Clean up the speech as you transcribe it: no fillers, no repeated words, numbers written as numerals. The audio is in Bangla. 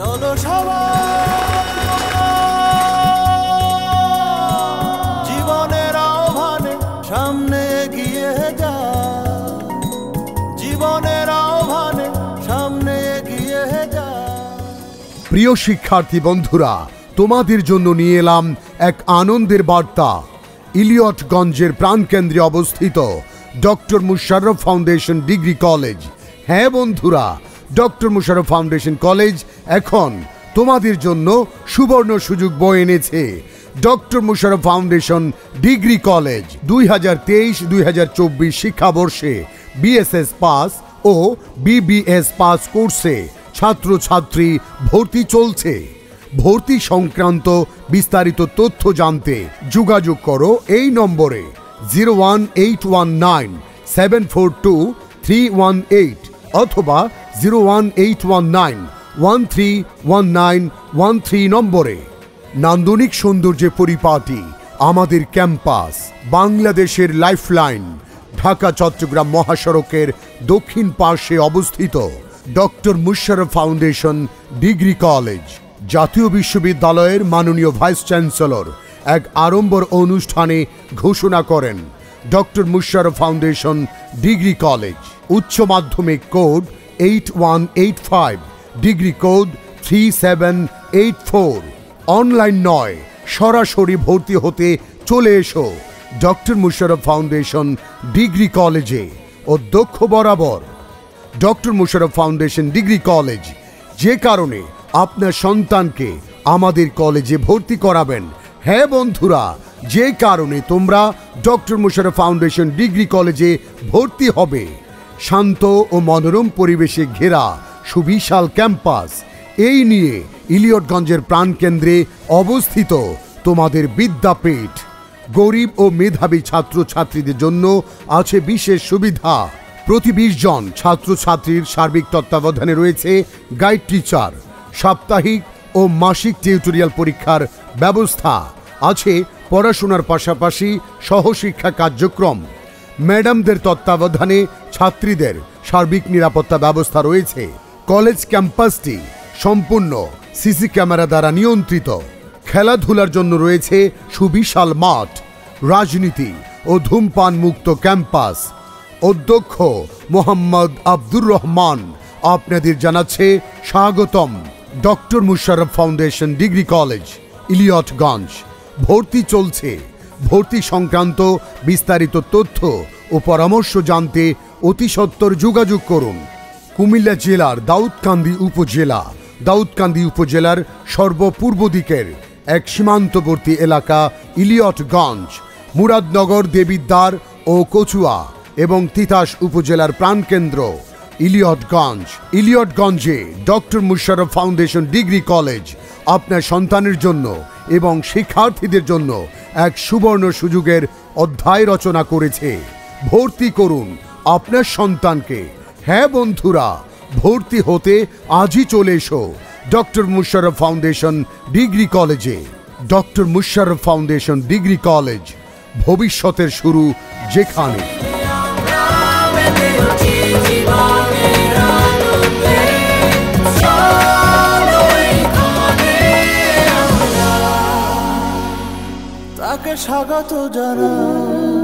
চলো সবাই জীবনের আহ্বানে সামনে এগিয়ে যা, জীবনের আহ্বানে সামনে এগিয়ে যা। প্রিয় শিক্ষার্থী বন্ধুরা, তোমাদের জন্য নিয়ে এলাম এক আনন্দের বার্তা। ইলিয়টগঞ্জের প্রাণকেন্দ্রে অবস্থিত doctor Musharraf foundation degree college. হ্যাঁ বন্ধুরা, ডক্টর মুশাররফ ফাউন্ডেশন কলেজ এখন তোমাদের জন্য সুবর্ণ সুযোগ বয়ে এনেছে। Doctor Musharraf foundation degree college 2023-2024 শিক্ষাবর্ষে বিএসএস পাস ও বিবিএস পাস কোর্সে ছাত্রছাত্রী ভর্তি চলছে। ভর্তি সংক্রান্ত বিস্তারিত তথ্য জানতে যোগাযোগ করো এই নম্বরে 01819742318 অথবা 01819131913 নম্বরে। নান্দনিক সৌন্দর্যে পরিপাটি আমাদের ক্যাম্পাস বাংলাদেশের লাইফলাইন ঢাকা চট্টগ্রাম মহাসড়কের দক্ষিণ পার্শ্বে অবস্থিত doctor Musharraf foundation degree college. জাতীয় বিশ্ববিদ্যালয়ের মাননীয় ভাইস চ্যান্সেলর এক আড়ম্বর অনুষ্ঠানে ঘোষণা করেন doctor Musharraf foundation degree college. উচ্চ মাধ্যমিক কোড 8185, ডিগ্রি কোড 3784। অনলাইন নয়, সরাসরি ভর্তি হতে চলে এসো ডক্টর মুশাররফ ফাউন্ডেশন ডিগ্রি কলেজে। অধ্যক্ষ বরাবর doctor Musharraf foundation degree college, যে কারণে আপনার সন্তানকে আমাদের কলেজে ভর্তি করাবেন। হ্যাঁ বন্ধুরা, যে কারণে তোমরা ডক্টর মুশাররফ ফাউন্ডেশন ডিগ্রি কলেজে ভর্তি হবে। শান্ত ও মনোরম পরিবেশে ঘেরা সুবিশাল ক্যাম্পাস, এই নিয়ে ইলিয়টগঞ্জের প্রাণকেন্দ্রে অবস্থিত তোমাদের বিদ্যাপীঠ। গরিব ও মেধাবী ছাত্রছাত্রীদের জন্য আছে বিশেষ সুবিধা। প্রতি 20 জন ছাত্রছাত্রীর সার্বিক তত্ত্বাবধানে রয়েছে গাইড টিচার। সাপ্তাহিক ও মাসিক টিউটোরিয়াল পরীক্ষার ব্যবস্থা আছে। পড়াশোনার পাশাপাশি সহশিক্ষা কার্যক্রম। ম্যাডামদের তত্ত্বাবধানে ছাত্রীদের সার্বিক নিরাপত্তা ব্যবস্থা রয়েছে। কলেজ ক্যাম্পাসটি সম্পূর্ণ সিসি ক্যামেরা দ্বারা নিয়ন্ত্রিত। খেলাধুলার জন্য রয়েছে সুবিশাল মাঠ। রাজনীতি ও ধূমপান মুক্ত ক্যাম্পাস। অধ্যক্ষ মোহাম্মদ আব্দুর রহমান আপনাদের জানাচ্ছে স্বাগতম। Doctor Musharraf foundation degree college Elliotganj. ভর্তি চলছে। ভর্তি সংক্রান্ত বিস্তারিত তথ্য ও পরামর্শ জানতে অতি সত্বর যোগাযোগ করুন। কুমিল্লা জেলার দাউদকান্দি উপজেলার সর্বপূর্ব দিকের এক সীমান্তবর্তী এলাকা ইলিয়টগঞ্জ। মুরাদনগর, দেবিদ্বার ও কচুয়া এবং তিতাস উপজেলার প্রাণকেন্দ্র ইলিয়টগঞ্জ। ইলিয়টগঞ্জে doctor Musharraf foundation degree college আপনার সন্তানের জন্য এবং শিক্ষার্থীদের জন্য এক সুবর্ণ সুযোগের অধ্যায় রচনা করেছে। ভর্তি করুন আপনার সন্তানকে। হ্যাঁ বন্ধুরা, ভর্তি হতে আজই চলে এসো ডক্টর মুশাররফ ফাউন্ডেশন ডিগ্রি কলেজে। Doctor Musharraf foundation degree college, ভবিষ্যতের শুরু যেখানে। তাকে স্বাগত জানাই।